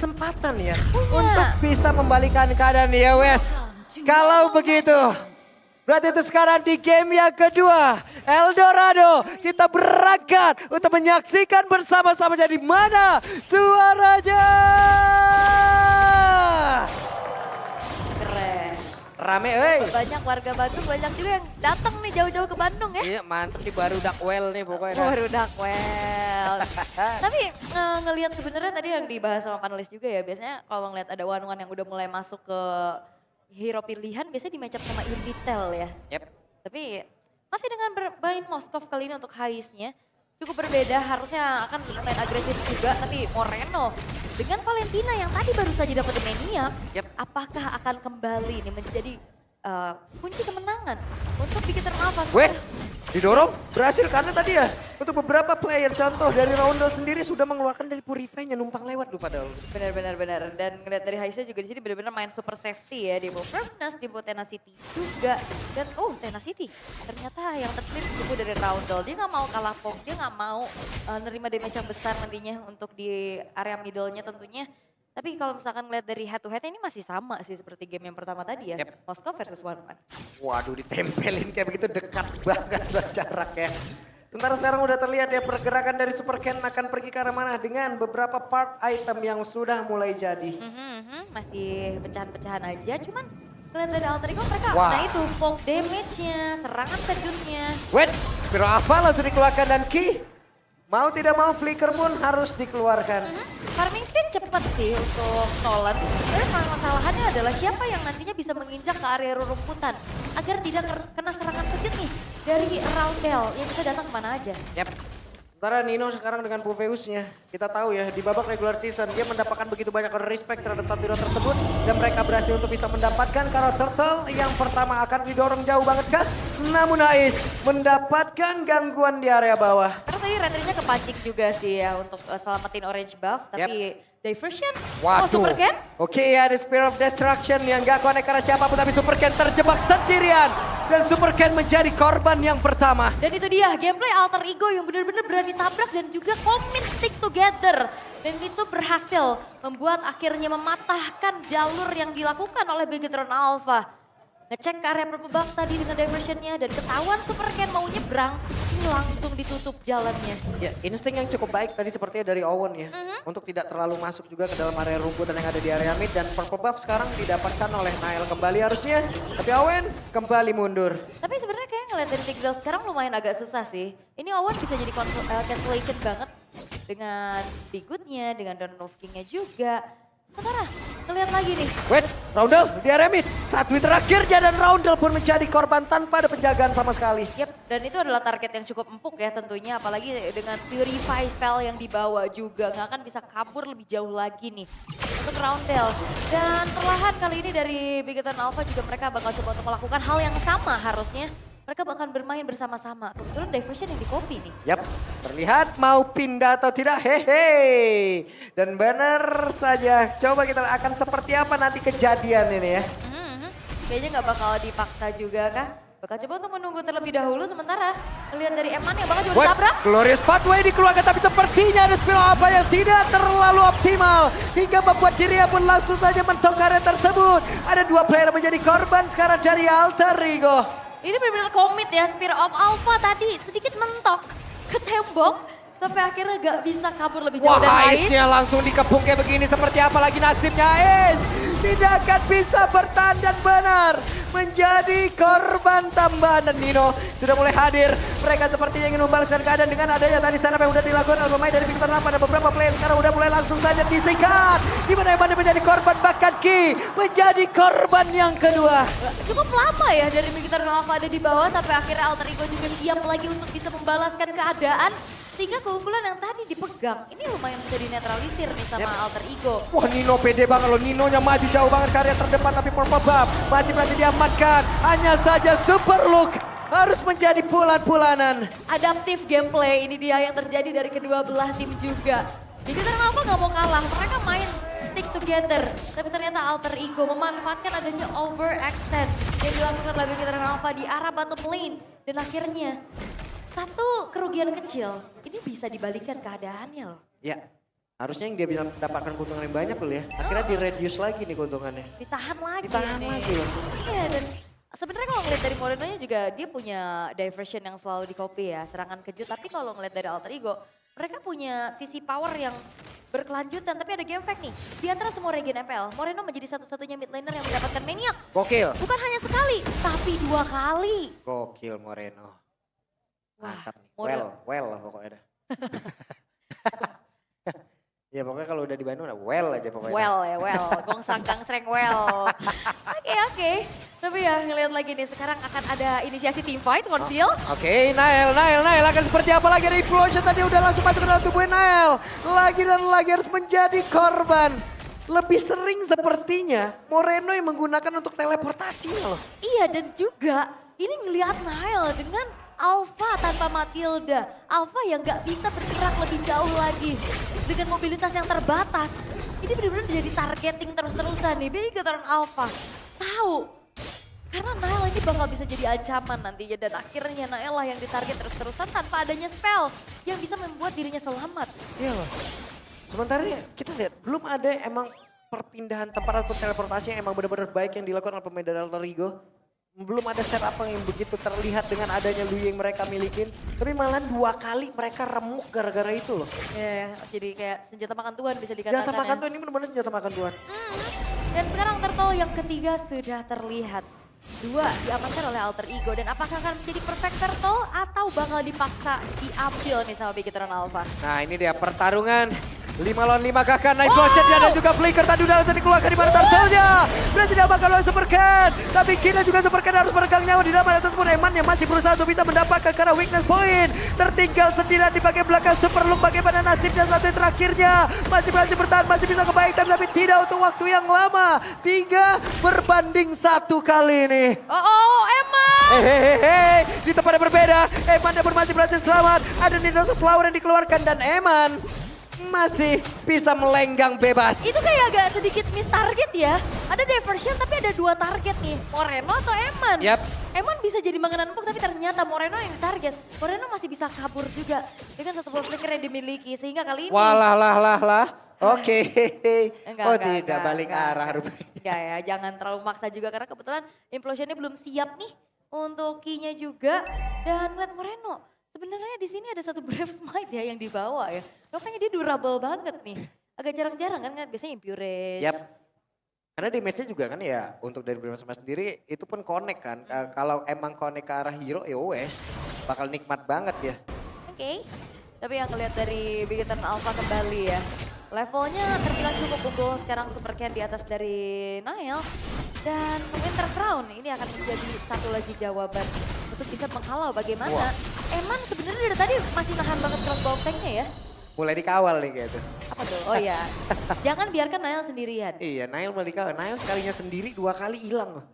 kesempatan ya untuk bisa membalikan keadaan ya Wes. Kalau begitu, berarti itu sekarang di game yang kedua, Eldorado kita berangkat untuk menyaksikan bersama-sama jadi mana suaranya. Keren. Rame, hei. Banyak warga Bandung, banyak juga yang datang nih jauh-jauh ke Bandung ya. Iya mantep nih baru Dakwell nih pokoknya. Baru Dakwel. Tapi ngelihat sebenarnya tadi yang dibahas sama panelis juga ya, biasanya kalau ngelihat ada one-one yang udah mulai masuk ke hero pilihan biasanya di matchup sama Invitel ya. Yep. Tapi masih dengan bermain Moskov kali ini untuk Haisnya cukup berbeda, harusnya akan main agresif juga, tapi Moreno dengan Valentina yang tadi baru saja dapat Maniac, apakah akan kembali ini menjadi kunci kemenangan untuk Bikitan Alpha? Weh, didorong berhasil karena tadi ya untuk beberapa player contoh dari Roundel sendiri sudah mengeluarkan dari Purify-nya numpang lewat lupa padahal. Benar. Dan ngeliat dari Haisha juga di sini benar-benar main super safety ya, di bawah Firmness, di bawah Tenacity juga. Dan Tenacity ternyata yang terslip itu dari Roundel. Dia nggak mau kalah poke, dia nggak mau nerima damage yang besar nantinya untuk di area middle-nya tentunya. Tapi kalau misalkan ngeliat dari head to head ini masih sama sih seperti game yang pertama tadi ya. Moskov versus One-One. Waduh ditempelin kayak begitu dekat banget jarak ya. Sementara sekarang udah terlihat ya pergerakan dari Super Ken akan pergi ke arah mana dengan beberapa part item yang sudah mulai jadi. Masih pecahan-pecahan aja, cuman ngeliat dari Alter Ego mereka, nah itu poke damage-nya, serangan kejutnya. Wait, Spiro Alpha langsung dikeluarkan dan Ki. Mau tidak mau flicker pun harus dikeluarkan. Farming speed cepat sih untuk Nolan. Tapi masalahnya adalah siapa yang nantinya bisa menginjak ke area rerumputan agar tidak kena serangan kejut nih dari Roundel yang bisa datang kemana aja. Sementara Nino sekarang dengan Puveusnya, kita tahu ya di babak regular season dia mendapatkan begitu banyak respect terhadap satu hero tersebut dan mereka berhasil untuk bisa mendapatkan karena turtle yang pertama akan didorong jauh banget kah? Namun Ais mendapatkan gangguan di area bawah. Karena tadi retry-nya kepancing juga sih ya untuk selamatin orange buff, tapi diversion, Waduh. Super Ken. Oke ya, the Spear of Destruction yang gak connect karena siapapun tapi Super Ken terjebak sendirian. Dan Super Ken menjadi korban yang pertama. Dan itu dia gameplay Alter Ego yang benar-benar berani tabrak dan juga commit stick together. Dan itu berhasil membuat akhirnya mematahkan jalur yang dilakukan oleh Bigetron Alpha. Ngecek ke area purple buff tadi dengan diversionnya dan ketahuan Super Ken mau nyebrang, ini langsung ditutup jalannya. Ya, insting yang cukup baik tadi sepertinya dari Owen ya. Untuk tidak terlalu masuk juga ke dalam area rumputan yang ada di area mid. Dan purple buff sekarang didapatkan oleh Nael kembali harusnya. Tapi Owen kembali mundur. Tapi sebenarnya kayak ngeliat dari Tigreal sekarang lumayan agak susah sih. Ini Owen bisa jadi cancellation banget dengan Bigutnya, dengan Dawn of King-nya juga. Sementara ngeliat lagi nih. Wait, Roundel di area mid. Saat win terakhirnya dan Roundel pun menjadi korban tanpa ada penjagaan sama sekali. Dan itu adalah target yang cukup empuk ya tentunya. Apalagi dengan Purify spell yang dibawa juga. Nggak akan bisa kabur lebih jauh lagi nih untuk Roundel. Dan perlahan kali ini dari Bigetron Alpha juga mereka bakal coba untuk melakukan hal yang sama harusnya. Mereka bakal bermain bersama-sama. Kebetulan diversion yang di copy nih. Terlihat mau pindah atau tidak, hehe. Dan benar saja, coba kita akan seperti apa nanti kejadian ini ya. Kayaknya nggak bakal dipaksa juga kah? Bakal coba untuk menunggu terlebih dahulu sementara melihat dari Eman yang bakal coba ditabrak. Glorious Pathway dikeluarkan tapi sepertinya ada Spiro apa yang tidak terlalu optimal. Hingga membuat dirinya pun langsung saja mentok area tersebut. Ada dua player menjadi korban sekarang dari Alter Ego. Ini benar-benar komit ya, Spear of Alpha tadi sedikit mentok ke tembok. Sampai akhirnya gak bisa kabur lebih jauh dan lain. Ace-nya langsung dikepung kayak begini seperti apa lagi nasibnya Ace. Tidak akan bisa bertahan dan benar menjadi korban tambahan. Dan Nino sudah mulai hadir. Mereka sepertinya ingin membalaskan keadaan dengan adanya tadi sana yang sudah dilakukan oleh pemain dari Bigetron Alpha. Ada beberapa player sekarang udah mulai langsung saja disikat. Dimana Eman menjadi korban bahkan Ki menjadi korban yang kedua. Cukup lama ya dari Bigetron Alpha ada di bawah sampai akhirnya Alter Ego juga siap lagi untuk bisa membalaskan keadaan. Sehingga keunggulan yang tadi dipegang, ini lumayan bisa dinetralisir nih sama Alter Ego. Wah Nino pede banget loh, Ninonya maju jauh banget karya terdepan tapi Purple Buff masih diamankan. Hanya saja Super Look harus menjadi pulan-pulanan. Adaptif gameplay ini dia yang terjadi dari kedua belah tim juga. Bigetron Alpha gak mau kalah, mereka main stick together. Tapi ternyata Alter Ego memanfaatkan adanya overextend yang dilakukan oleh Bigetron Alpha di arah bottom lane. Dan akhirnya satu kerugian kecil, ini bisa dibalikan keadaannya loh. Ya, Harusnya yang dia bisa mendapatkan keuntungan yang banyak loh ya. Akhirnya di-reduce lagi nih keuntungannya. Ditahan lagi Ditahan nih. lagi loh. Iya dan sebenarnya kalau ngeliat dari Moreno-nya juga dia punya diversion yang selalu di copy ya, serangan kejut. Tapi kalau ngeliat dari Alter Ego, mereka punya sisi power yang berkelanjutan. Tapi ada game fact nih, di antara semua regen MPL, Moreno menjadi satu-satunya mid laner yang mendapatkan Maniac. Gokil. Bukan hanya sekali, tapi 2 kali. Gokil Moreno. Wah, Mantap nih. Moreno. Well lah pokoknya dah. Ya pokoknya kalau udah di Bandung udah well aja pokoknya. Well, gong sangkang sreng well. Oke. Tapi ya ngeliat lagi nih sekarang akan ada inisiasi team fight, Konsil. Oke, Nael akan seperti apa lagi? Ada implosion tadi udah langsung masuk ke dalam tubuh Nael. Lagi dan lagi harus menjadi korban. Lebih sering sepertinya Moreno yang menggunakan untuk teleportasinya loh. Iya dan juga ini ngelihat Nael dengan Alpha tanpa Matilda. Alpha yang gak bisa bergerak lebih jauh lagi. Dengan mobilitas yang terbatas. Ini benar-benar jadi targeting terus-terusan nih. Bigatron Alpha tahu. Karena Nael ini bakal bisa jadi ancaman nantinya. Dan akhirnya Nael lah yang ditarget terus-terusan tanpa adanya spell. Yang bisa membuat dirinya selamat. Iya loh. Sementara kita lihat belum ada emang perpindahan tempat atau teleportasi yang emang benar-benar baik yang dilakukan oleh pemain dari Alter Ego. Belum ada setup yang begitu terlihat dengan adanya Lui yang mereka milikin. Tapi malah 2 kali mereka remuk gara-gara itu loh. Ya, jadi kayak senjata makan Tuhan bisa dikatakan. Senjata makan Tuhan ini benar-benar senjata makan Tuhan. Dan sekarang turtle yang ketiga sudah terlihat. 2 diamankan oleh Alter Ego. Dan apakah akan menjadi perfect turtle atau bakal dipaksa diambil nih sama Bigatron Alpha? Nah ini dia pertarungan. 5 lawan 5 kakak, nice flash-nya dan juga flicker tadi udah langsung dikeluarkan di mana turtle-nya. Berhasil diamankan oleh Supercat. Tapi kita juga Supercat harus meregang nyawa di dalam atas pun Eman yang masih berusaha untuk bisa mendapatkan karena weakness point. Tertinggal sendirian di bagian belakang Superloop bagaimana nasibnya satu yang terakhirnya. Masih berhasil bertahan, masih bisa kebaik tapi tidak untuk waktu yang lama. 3 berbanding 1 kali ini. Oh, Eman! Hehehe, di tempat yang berbeda, Eman yang masih berhasil selamat. Ada Nidasu Flower yang dikeluarkan dan Eman masih bisa melenggang bebas. Itu kayak agak sedikit miss target ya. Ada diversion tapi ada 2 target nih. Moreno atau Eman? Yap. Eman bisa jadi manganan empuk tapi ternyata Moreno yang ditarget. Moreno masih bisa kabur juga dengan satu buah flicker yang dimiliki. Sehingga kali ini... Walah. Oke. Enggak, tidak balik arah rupanya. Enggak ya, jangan terlalu maksa juga karena kebetulan implosionnya belum siap nih untuk key-nya juga. Dan lihat Moreno. Sebenarnya di sini ada satu Brave Smite ya yang dibawa ya. Rupanya dia durable banget nih. Agak jarang-jarang kan biasanya Impurage. Yap. Karena damage-nya juga kan ya untuk dari Brave Smite sendiri itu pun connect kan. Kalau emang connect ke arah hero ya wes bakal nikmat banget ya. Oke. Tapi yang ngeliat dari Bigatron Alpha kembali ya. Levelnya terbilang cukup unggul sekarang Supercat di atas dari Nael. Dan Winter Crown ini akan menjadi satu lagi jawaban untuk bisa menghalau bagaimana. Wah. Eman sebenarnya dari tadi masih nahan banget crossbow tank-nya ya. Mulai dikawal nih kayak itu. Apa tuh? Oh iya, jangan biarkan Nael sendirian. Iya, Nael mulai dikawal. Nael sekalinya sendiri 2 kali hilang loh.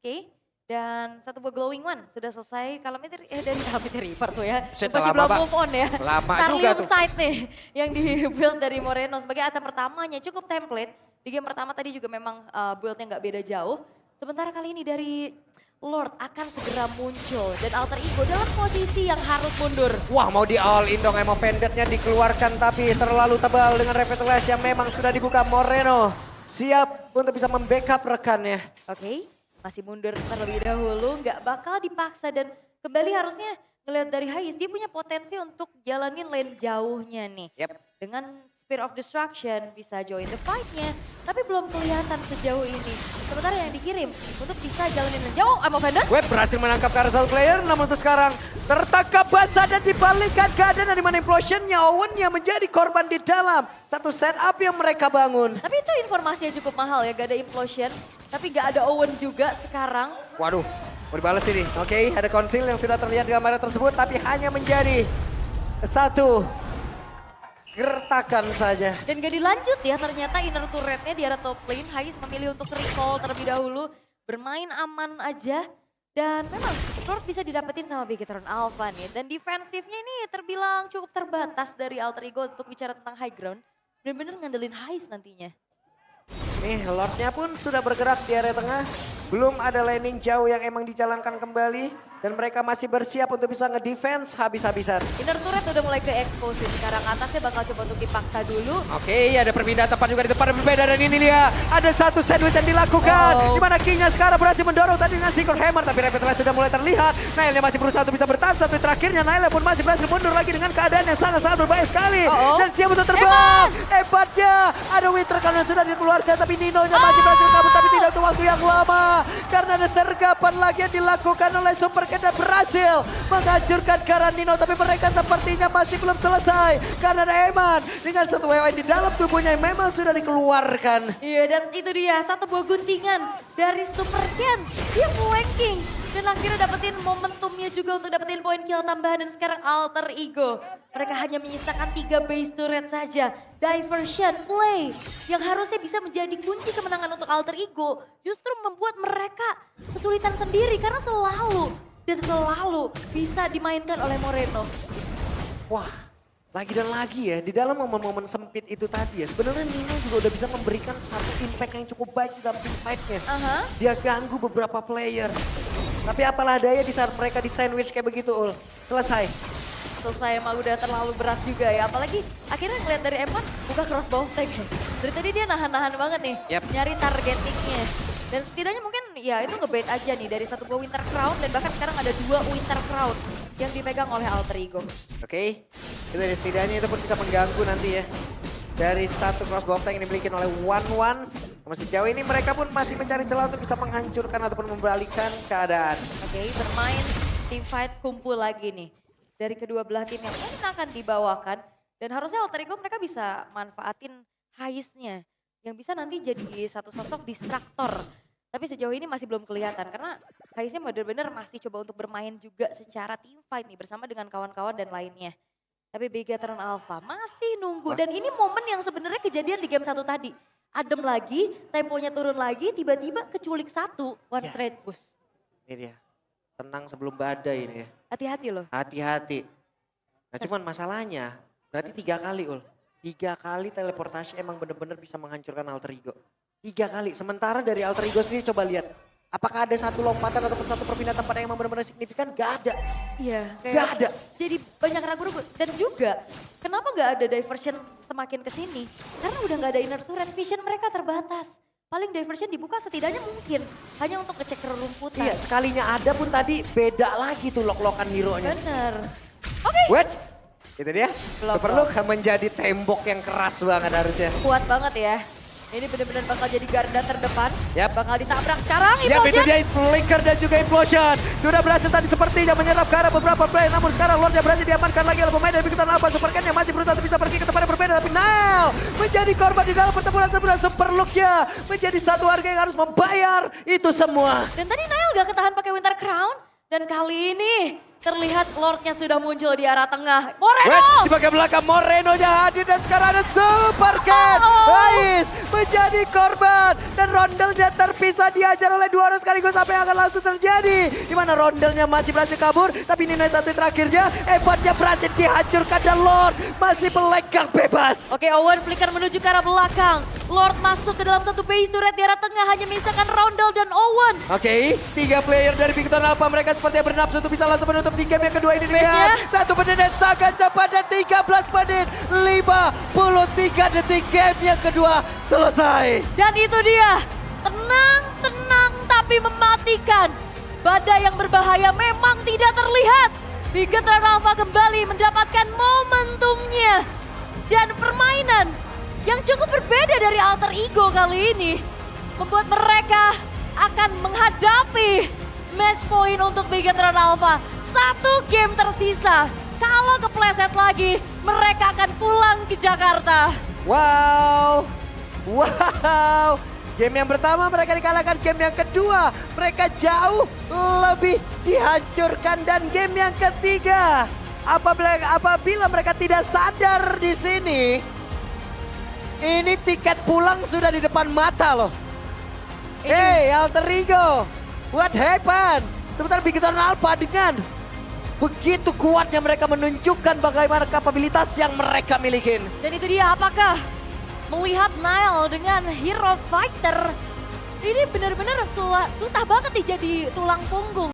Oke. Dan satu buah glowing one sudah selesai dari Calamity Reaper tuh ya. Buset, Masih lama, belum Pak. move on ya. Lama juga Tarlium tuh. Sight nih yang di-build dari Moreno sebagai item pertamanya cukup template. Di game pertama tadi juga memang build-nya nggak beda jauh. Sementara kali ini dari Lord akan segera muncul dan Alter Ego dalam posisi yang harus mundur. Wah mau di all in dong, Emo Pendetnya dikeluarkan tapi terlalu tebal dengan Revitalize yang memang sudah dibuka. Moreno siap untuk bisa membackup rekannya. Oke, masih mundur terlebih dahulu, nggak bakal dipaksa dan kembali harusnya ngelihat dari Hais, dia punya potensi untuk jalanin lane jauhnya nih. Yap. Dengan Spear of Destruction bisa join the fight-nya, tapi belum kelihatan sejauh ini. Sementara yang dikirim untuk bisa jalanin lane jauh, Emo Vendor. Web berhasil menangkap carousel player, namun untuk sekarang tertangkap basah dan dibalikkan keadaan dari Manipulationnya. Owen yang menjadi korban di dalam satu setup yang mereka bangun. Tapi itu informasinya cukup mahal ya, gak ada implosion, tapi gak ada Owen juga sekarang. Waduh, mau dibalas ini. Oke, ada konsil yang sudah terlihat di gambar tersebut, tapi hanya menjadi satu gertakan saja. Dan gak dilanjut ya, ternyata inner turretnya di arah top lane. Hais memilih untuk recall terlebih dahulu, bermain aman aja. Dan memang Lord bisa didapetin sama Bigatron Alpha nih. Dan defensifnya ini terbilang cukup terbatas dari Alter Ego untuk bicara tentang high ground. Bener-bener ngandelin Hais nantinya. Nih, Lordnya pun sudah bergerak di area tengah. Belum ada landing jauh yang emang dijalankan kembali. Dan mereka masih bersiap untuk bisa nge-defense habis-habisan. Inner turret udah mulai ke expose. Sekarang atasnya bakal coba untuk dipaksa dulu. Oke, ada perpindahan tempat juga di depan yang berbeda. Dan ini dia, ada satu sandwich yang dilakukan. Di mana King-nya sekarang berhasil mendorong tadi dengan Secret Hammer. Tapi Revitalize sudah mulai terlihat. Nailnya masih berusaha untuk bisa bertahan. Sampai terakhirnya Nailnya pun masih berhasil mundur lagi dengan keadaan yang sangat-sangat berbahaya sekali. Dan siap untuk terbang. Hebatnya, ada Winter karena sudah dikeluarkan. Tapi Nino-nya masih berhasil kabur. Tapi tidak untuk waktu yang lama. Karena ada sergapan lagi yang dilakukan oleh Super Keda berhasil menghancurkan Karan Nino. Tapi mereka sepertinya masih belum selesai. Karena ada Eman dengan satu WW di dalam tubuhnya yang memang sudah dikeluarkan. Iya, dan itu dia satu buah guntingan dari Super Ken. Dia flanking dan akhirnya dapetin momentumnya juga untuk dapetin poin kill tambahan. Dan sekarang Alter Ego, mereka hanya menyisakan 3 base turret saja. Diversion play yang harusnya bisa menjadi kunci kemenangan untuk Alter Ego justru membuat mereka kesulitan sendiri karena selalu bisa dimainkan oleh Moreno. Wah, lagi dan lagi ya, di dalam momen-momen sempit itu tadi ya, sebenarnya Nino juga udah bisa memberikan satu impact yang cukup baik di dalam team fight-nya. Dia ganggu beberapa player. Tapi apalah daya di saat mereka di sandwich kayak begitu, Ul. Selesai Emang udah terlalu berat juga ya. Apalagi akhirnya ngeliat dari Eman buka crossbow tag. Dari tadi dia nahan-nahan banget nih, nyari targetingnya. Dan setidaknya mungkin ya itu ngebait aja nih dari satu buah Winter Crown. Dan bahkan sekarang ada 2 Winter Crown yang dipegang oleh Alter Ego. Oke, itu dari setidaknya itu pun bisa mengganggu nanti ya. Dari satu crossbow tank yang dimiliki oleh One. Sejauh ini mereka pun masih mencari celah untuk bisa menghancurkan ataupun membalikkan keadaan. Oke, bermain team fight kumpul lagi nih. Dari kedua belah tim yang mungkin akan dibawakan. Dan harusnya Alter Ego mereka bisa manfaatin heist-nya. Yang bisa nanti jadi satu sosok distraktor. Tapi sejauh ini masih belum kelihatan karena heist-nya benar-benar masih coba untuk bermain juga secara team fight nih bersama dengan kawan-kawan dan lainnya. Tapi Bigatron Alpha masih nunggu. Dan ini momen yang sebenarnya kejadian di game 1 tadi. Adem lagi, temponya turun lagi, tiba-tiba keculik 1, one straight push. Ini dia, tenang sebelum badai ini ya. Hati-hati loh. Hati-hati. Nah cuman masalahnya, berarti 3 kali Ul. 3 kali teleportasi emang bener-bener bisa menghancurkan Alter Ego. 3 kali, sementara dari Alter Ego sendiri coba lihat. Apakah ada satu lompatan ataupun satu perpindahan tempat yang emang benar-benar signifikan? Gak ada. Iya. Gak ada. Jadi banyak ragu-ragu. Dan juga kenapa gak ada diversion semakin kesini? Karena udah gak ada inner turret, vision mereka terbatas. Paling diversion dibuka setidaknya mungkin. Hanya untuk ngecek rerumputan. Iya, sekalinya ada pun tadi beda lagi tuh lock-lockan hero-nya. Bener. Oke. What? Itu dia. Perlu menjadi tembok yang keras banget harusnya. Kuat banget ya. Ini benar-benar bakal jadi garda terdepan. Bakal ditabrak sekarang. Itu dia Flicker dan juga Implosion. Sudah berhasil tadi sepertinya menyerap ke arah beberapa player. Namun sekarang Lordnya berhasil diamankan lagi oleh pemain dari Bigatron Alpha. Super Ken yang masih berusaha untuk bisa pergi ke tempat yang berbeda. Tapi Nail menjadi korban di dalam pertempuran sebenarnya. Super Look-nya menjadi satu harga yang harus membayar itu semua. Dan tadi Nail gak ketahan pakai Winter Crown. Dan kali ini terlihat Lordnya sudah muncul di arah tengah. Moreno! Di bagian belakang Moreno-nya hadir dan sekarang ada Super Ken. Ais menjadi korban. Dan rondelnya terpisah diajar oleh 2 orang sekaligus. Apa yang akan langsung terjadi? Di mana rondelnya masih berhasil kabur. Tapi Nino satu terakhirnya. Evatnya berhasil dihancurkan dan Lord masih melenggang bebas. Oke, Owen flicker menuju ke arah belakang. Lord masuk ke dalam satu base turret di arah tengah. Hanya menyisakan Rondel dan Owen. Oke, 3 player dari Bigatron Alpha. Mereka sepertinya bernafsu untuk bisa langsung menutup di game yang kedua ini. Lihat, 1 menit dan sangat cepat dan 13 menit. 53 detik game yang kedua selesai. Dan itu dia, tenang tapi mematikan. Badai yang berbahaya memang tidak terlihat. Bigatron Alpha kembali mendapatkan momentumnya. Dan permainan yang cukup berbeda dari Alter Ego kali ini. Membuat mereka akan menghadapi match point untuk Bigatron Alpha. 1 game tersisa. Kalau kepleset lagi, mereka akan pulang ke Jakarta. Wow. Game yang pertama mereka dikalahkan, game yang kedua mereka jauh lebih dihancurkan. Dan game yang ketiga, apabila mereka tidak sadar di sini, ini tiket pulang sudah di depan mata loh. Hey Alter Ego, what happened? Sementara Bigatron Alpha dengan begitu kuatnya mereka menunjukkan bagaimana kapabilitas yang mereka miliki. Dan itu dia, apakah melihat Nile dengan hero fighter. Ini benar-benar susah banget nih jadi tulang punggung.